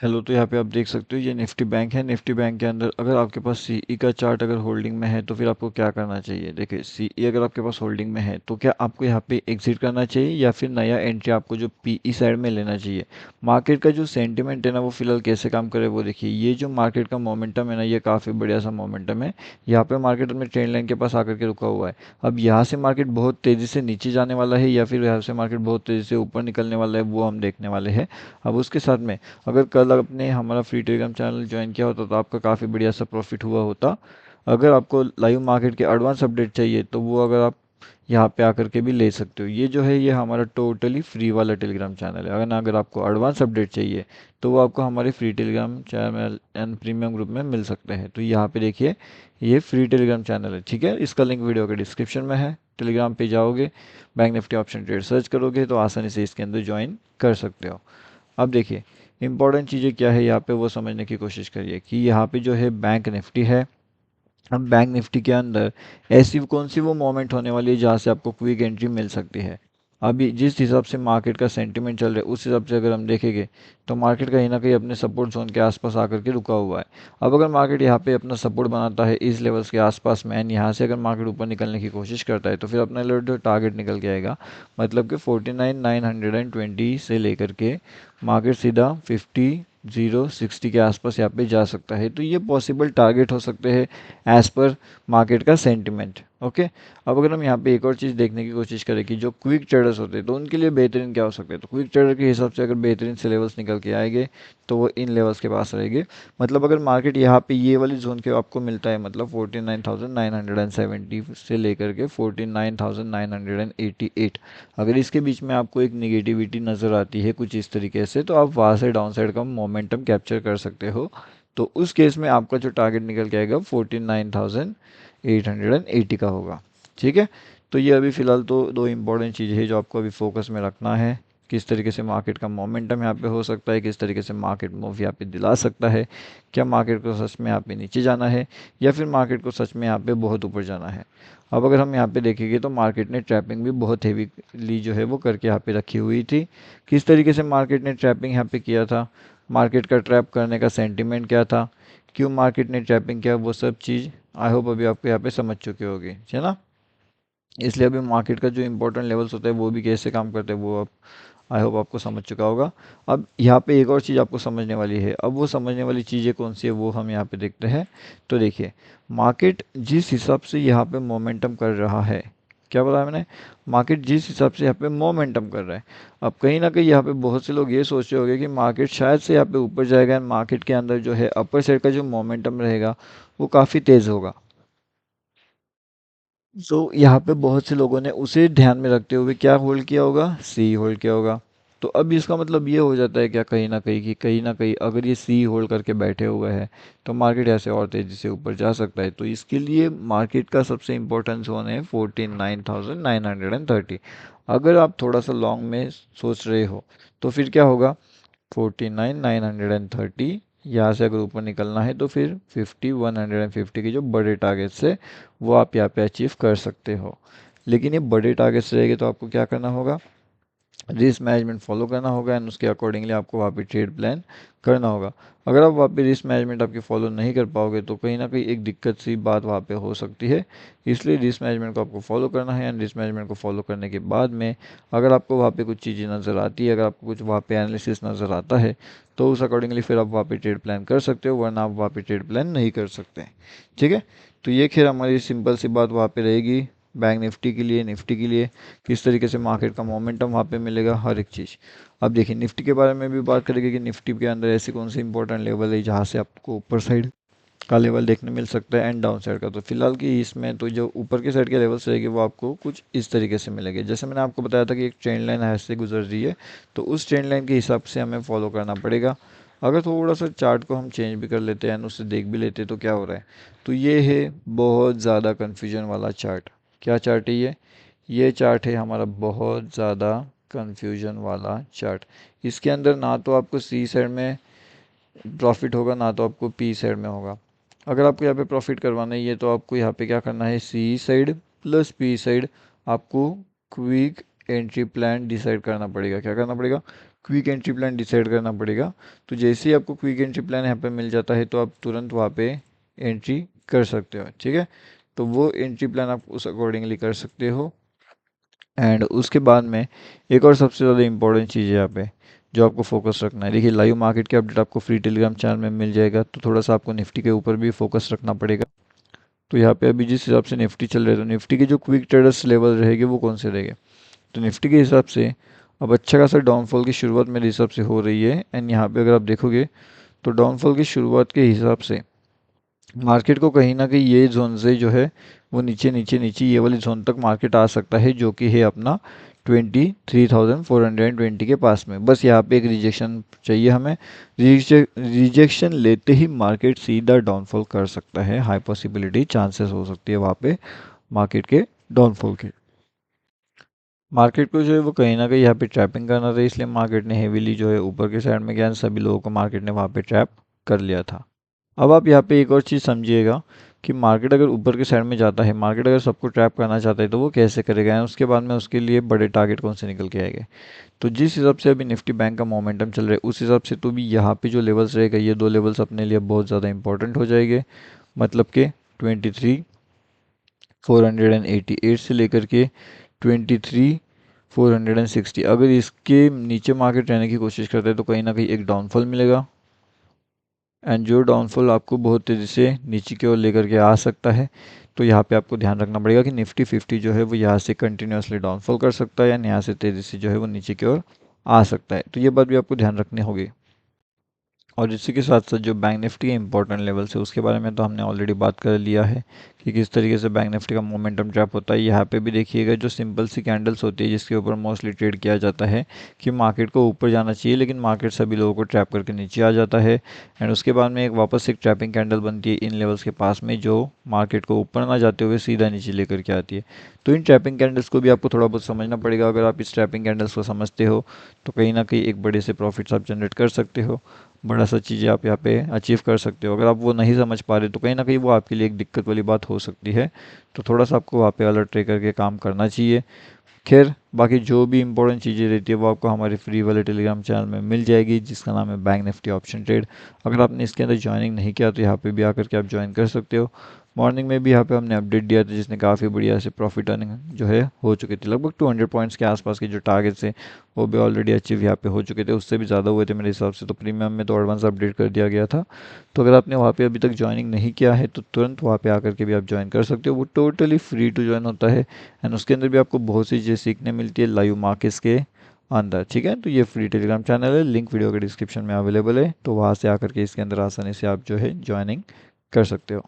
Hello, तो यहाँ पे आप देख सकते हो ये निफ्टी बैंक है। निफ्टी बैंक के अंदर अगर आपके पास सीई का चार्ट अगर होल्डिंग में है तो फिर आपको क्या करना चाहिए। देखिए, सीई अगर आपके पास होल्डिंग में है तो क्या आपको यहाँ पे एग्जिट करना चाहिए या फिर नया एंट्री आपको जो पीई साइड में लेना चाहिए। मार्केट का जो सेंटिमेंट है ना वो फिलहाल कैसे काम करे वो देखिए। ये जो मार्केट का मोमेंटम है ना ये काफ़ी बढ़िया सा मोमेंटम है। यहाँ पे मार्केट अपने ट्रेंड लाइन के पास आकर के रुका हुआ है। अब यहाँ से मार्केट बहुत तेज़ी से नीचे जाने वाला है या फिर यहाँ से मार्केट बहुत तेज़ी से ऊपर निकलने वाला है वो हम देखने वाले हैं। अब उसके साथ में अगर कल आपने हमारा फ्री टेलीग्राम चैनल ज्वाइन किया होता तो आपका काफ़ी बढ़िया सा प्रॉफिट हुआ होता। अगर आपको लाइव मार्केट के एडवांस अपडेट चाहिए तो वो अगर आप यहाँ पे आकर के भी ले सकते हो। ये जो है ये हमारा टोटली फ्री वाला टेलीग्राम चैनल है। अगर आपको एडवांस अपडेट चाहिए तो वो आपको हमारे free Telegram channel and premium group में मिल सकते हैं। तो यहाँ पे देखिए ये फ्री टेलीग्राम चैनल है, ठीक है। इसका लिंक वीडियो के डिस्क्रिप्शन में है। टेलीग्राम पे जाओगे, bank Nifty option trade search करोगे तो आसानी से इसके अंदर ज्वाइन कर सकते हो। अब देखिए इंपॉर्टेंट चीज़ें क्या है यहाँ पे वो समझने की कोशिश करिए कि यहाँ पे जो है बैंक निफ्टी है। अब बैंक निफ्टी के अंदर ऐसी कौन सी वो मोमेंट होने वाली है जहाँ से आपको क्विक एंट्री मिल सकती है। अभी जिस हिसाब से मार्केट का सेंटीमेंट चल रहा है उस हिसाब से अगर हम देखेंगे तो मार्केट कहीं ना कहीं अपने सपोर्ट जोन के आसपास आकर के रुका हुआ है। अब अगर मार्केट यहाँ पे अपना सपोर्ट बनाता है इस लेवल्स के आसपास में एंड यहाँ से अगर मार्केट ऊपर निकलने की कोशिश करता है तो फिर अपना जो टारगेट निकल के आएगा, मतलब कि 49,920 से लेकर के मार्केट सीधा 50,060 के आसपास यहाँ पे जा सकता है। तो ये पॉसिबल टारगेट हो सकते हैं एज पर मार्केट का सेंटिमेंट। ओके। अब अगर हम यहाँ पे एक और चीज़ देखने की कोशिश करें कि जो क्विक ट्रेडर्स होते हैं तो उनके लिए बेहतरीन क्या हो सकता है, तो क्विक ट्रेडर के हिसाब से अगर बेहतरीन से लेवल्स निकल के आएंगे तो वो इन लेवल्स के पास रहेंगे। मतलब अगर मार्केट यहाँ पे ये वाली जोन के आपको मिलता है, मतलब 49,970 से लेकर के 49,988, अगर इसके बीच में आपको एक निगेटिविटी नज़र आती है कुछ इस तरीके से तो आप वहाँ से डाउन साइड का मोमेंटम कैप्चर कर सकते हो। तो उस केस में आपका जो टारगेट निकल के आएगा 49,880 का होगा, ठीक है। तो ये अभी फ़िलहाल तो दो इंपॉर्टेंट चीज़ें हैं जो आपको अभी फोकस में रखना है। किस तरीके से मार्केट का मोमेंटम यहाँ पे हो सकता है, किस तरीके से मार्केट मूव यहाँ पे दिला सकता है, क्या मार्केट को सच में यहाँ पे नीचे जाना है या फिर मार्केट को सच में यहाँ पे बहुत ऊपर जाना है। अब अगर हम यहाँ पे देखेंगे तो मार्केट ने ट्रैपिंग भी बहुत हेवीली जो है वो करके यहाँ पे रखी हुई थी। किस तरीके से मार्केट ने ट्रैपिंग यहाँ पे किया था, मार्केट का ट्रैप करने का सेंटिमेंट क्या था, क्यों मार्केट ने ट्रैपिंग किया, वो सब चीज़ आई होप अभी आपको यहाँ पे समझ चुके होगी, है ना। इसलिए अभी मार्केट का जो इंपॉर्टेंट लेवल्स होते हैं वो भी कैसे काम करते हैं वो आप आई होप आपको समझ चुका होगा। अब यहाँ पे एक और चीज़ आपको समझने वाली है। अब वो समझने वाली चीज़ें कौन सी है वो हम यहाँ पे देखते हैं। तो देखिए मार्केट जिस हिसाब से यहाँ पे मोमेंटम कर रहा है, क्या बताया मैंने, मार्केट जिस हिसाब से यहाँ पे मोमेंटम कर रहा है। अब कहीं ना कहीं यहाँ पे बहुत से लोग ये सोच रहे होंगे कि मार्केट शायद से यहाँ पे ऊपर जाएगा एंड मार्केट के अंदर जो है अपर साइड का जो मोमेंटम रहेगा वो काफ़ी तेज़ होगा। तो यहाँ पे बहुत से लोगों ने उसे ध्यान में रखते हुए क्या होल्ड किया होगा, सी होल्ड किया होगा। तो अब इसका मतलब ये हो जाता है क्या कहीं ना कहीं कि कहीं ना कहीं अगर ये सी होल्ड करके बैठे हुए हैं तो मार्केट ऐसे और तेज़ी से ऊपर जा सकता है। तो इसके लिए मार्केट का सबसे इम्पोर्टेंट जोन है 49,930। अगर आप थोड़ा सा लॉन्ग में सोच रहे हो तो फिर क्या होगा, 49,930 यहाँ से अगर ऊपर निकलना है तो फिर 50,150 के जो बड़े टारगेट्स है वो आप यहाँ पे अचीव कर सकते हो। लेकिन ये बड़े टारगेट्स रहेंगे तो आपको क्या करना होगा, रिस्क मैनेजमेंट फॉलो करना होगा एंड उसके अकॉर्डिंगली आपको वहाँ पे ट्रेड प्लान करना होगा। अगर आप वहाँ पे रिस्क मैनेजमेंट आपकी फॉलो नहीं कर पाओगे तो कहीं ना कहीं एक दिक्कत सी बात वहाँ पे हो सकती है। इसलिए रिस्क मैनेजमेंट को आपको फॉलो करना है एंड रिस्क मैनेजमेंट को फॉलो करने के बाद में अगर आपको वहाँ पे कुछ चीज़ें नज़र आती है, अगर आपको कुछ वहाँ पे एनालिसिस नज़र आता है तो उस अकॉर्डिंगली फिर आप वहाँ पे ट्रेड प्लान कर सकते हो, वरना आप वहाँ पे ट्रेड प्लान नहीं कर सकते, ठीक है। तो ये खैर हमारी सिंपल सी बात वहाँ पे रहेगी बैंक निफ्टी के लिए, निफ्टी के लिए किस तरीके से मार्केट का मोमेंटम वहाँ पे मिलेगा हर एक चीज़। अब देखिए निफ्टी के बारे में भी बात करेंगे कि निफ्टी के अंदर ऐसी कौन सी इंपॉर्टेंट लेवल है जहाँ से आपको ऊपर साइड का लेवल देखने मिल सकता है एंड डाउन साइड का। तो फिलहाल की इसमें तो जो ऊपर की साइड के लेवल्स रहेंगे वो आपको कुछ इस तरीके से मिलेंगे। जैसे मैंने आपको बताया था कि एक ट्रेंड लाइन ऐसे गुजर रही है तो उस ट्रेंड लाइन के हिसाब से हमें फॉलो करना पड़ेगा। अगर थोड़ा सा चार्ट को हम चेंज भी कर लेते हैं एंड उससे देख भी लेते हैं तो क्या हो रहा है, तो ये है बहुत ज़्यादा कन्फ्यूजन वाला चार्ट। क्या चार्ट है ये चार्ट है हमारा बहुत ज़्यादा कंफ्यूजन वाला चार्ट। इसके अंदर ना तो आपको सी साइड में प्रॉफिट होगा ना तो आपको पी साइड में होगा। अगर आपको यहाँ पे प्रॉफिट करवाना ही है तो आपको यहाँ पे क्या करना है, सी साइड प्लस पी साइड आपको क्विक एंट्री प्लान डिसाइड करना पड़ेगा। क्या करना पड़ेगा, क्विक एंट्री प्लान डिसाइड करना पड़ेगा। तो जैसे ही आपको क्विक एंट्री प्लान यहाँ पे मिल जाता है तो आप तुरंत वहाँ पे एंट्री कर सकते हो, ठीक है। तो वो एंट्री प्लान आप उस अकॉर्डिंगली कर सकते हो। एंड उसके बाद में एक और सबसे ज़्यादा इंपॉर्टेंट चीज़ है यहाँ पे जो आपको फोकस रखना है। देखिए लाइव मार्केट के अपडेट आपको फ्री टेलीग्राम चैनल में मिल जाएगा, तो थोड़ा सा आपको निफ्टी के ऊपर भी फोकस रखना पड़ेगा। तो यहाँ पे अभी जिस हिसाब से निफ्टी चल रहा है तो निफ्टी के जो क्विक ट्रेडर्स लेवल रहेंगे वो कौन से रहेंगे। तो निफ्टी के हिसाब से अब अच्छा खासा डाउनफॉल की शुरुआत मेरे हिसाब से हो रही है। एंड यहाँ पे अगर आप देखोगे तो डाउनफॉल की शुरुआत के हिसाब से मार्केट को कहीं ना कहीं ये जोन से जो है वो नीचे नीचे नीचे ये वाली जोन तक मार्केट आ सकता है, जो कि है अपना 23,420 के पास में। बस यहाँ पे एक रिजेक्शन चाहिए हमें। रिजेक्शन लेते ही मार्केट सीधा डाउनफॉल कर सकता है, हाई पॉसिबिलिटी चांसेस हो सकती है वहाँ पे मार्केट के डाउनफॉल के। मार्केट को जो है वो कहीं ना कहीं यहाँ पे ट्रैपिंग करना था, इसलिए मार्केट ने हेवीली जो है ऊपर के साइड में गया, सभी लोगों को मार्केट ने वहाँ पे ट्रैप कर लिया था। अब आप यहाँ पे एक और चीज़ समझिएगा कि मार्केट अगर ऊपर के साइड में जाता है, मार्केट अगर सबको ट्रैप करना चाहता है तो वो कैसे करेगा, और उसके बाद में उसके लिए बड़े टारगेट कौन से निकल के आएंगे। तो जिस हिसाब से अभी निफ्टी बैंक का मोमेंटम चल रहा है उस हिसाब से तो भी यहाँ पे जो लेवल्स रहेगा ये दो लेवल्स अपने लिए बहुत ज़्यादा इंपॉर्टेंट हो जाएंगे। मतलब कि 23,488 से लेकर के 23,460, अगर इसके नीचे मार्केट रहने की कोशिश करता है तो कहीं ना कहीं एक डाउनफॉल मिलेगा। एंड जो डाउनफॉल आपको बहुत तेज़ी से नीचे की ओर लेकर के आ सकता है। तो यहाँ पे आपको ध्यान रखना पड़ेगा कि निफ्टी 50 जो है वो यहाँ से कंटिन्यूसली डाउनफॉल कर सकता है या यहाँ से तेज़ी से जो है वो नीचे की ओर आ सकता है। तो ये बात भी आपको ध्यान रखनी होगी। और इसी के साथ साथ जो बैंक निफ्टी के इंपॉर्टेंट लेवल्स है उसके बारे में तो हमने ऑलरेडी बात कर लिया है कि किस तरीके से बैंक निफ्टी का मोमेंटम ट्रैप होता है। यहाँ पे भी देखिएगा जो सिंपल सी कैंडल्स होती है जिसके ऊपर मोस्टली ट्रेड किया जाता है कि मार्केट को ऊपर जाना चाहिए, लेकिन मार्केट सभी लोगों को ट्रैप करके नीचे आ जाता है। एंड उसके बाद में एक वापस एक ट्रैपिंग कैंडल बनती है इन लेवल्स के पास में जो मार्केट को ऊपर ना जाते हुए सीधा नीचे लेकर के आती है। तो इन ट्रैपिंग कैंडल्स को भी आपको थोड़ा बहुत समझना पड़ेगा। अगर आप इस ट्रैपिंग कैंडल्स को समझते हो तो कहीं ना कहीं एक बड़े से प्रॉफिट्स आप जनरेट कर सकते हो, बड़ा सा चीज़ें आप यहाँ पे अचीव कर सकते हो। अगर आप वो नहीं समझ पा रहे तो कहीं ना कहीं वो आपके लिए एक दिक्कत वाली बात हो सकती है। तो थोड़ा सा आपको वहाँ पे अलर्ट रह करके काम करना चाहिए। खैर बाकी जो भी इंपॉर्टेंट चीज़ें रहती है वो आपको हमारे फ्री वाले टेलीग्राम चैनल में मिल जाएगी जिसका नाम है बैंक निफ्टी ऑप्शन ट्रेड। अगर आपने इसके अंदर ज्वाइनिंग नहीं किया तो यहाँ पे भी आकर के आप ज्वाइन कर सकते हो। मॉर्निंग में भी यहाँ पे हमने अपडेट दिया था जिसने काफ़ी बढ़िया से प्रॉफिट अर्निंग जो है हो चुकी थी। लगभग 200 पॉइंट्स के आसपास के जो टारगेट्स थे वो भी ऑलरेडी अचीव यहाँ पे हो चुके थे, उससे भी ज़्यादा हुए थे मेरे हिसाब से। तो प्रीमियम में तो एडवांस अपडेट कर दिया गया था। तो अगर आपने वहाँ पे अभी तक ज्वाइनिंग नहीं किया है तो तुरंत वहाँ पे आकर के भी आप ज्वाइन कर सकते हो। वो टोटली फ्री टू ज्वाइन होता है। एंड उसके अंदर भी आपको बहुत सी चीज़ें सीखने मिलती है लाइव मार्केट्स के अंदर, ठीक है। तो ये फ्री टेलीग्राम चैनल है, लिंक वीडियो के डिस्क्रिप्शन में अवेलेबल है, तो वहाँ से आकर के इसके अंदर आसानी से आप जो है ज्वाइनिंग कर सकते हो।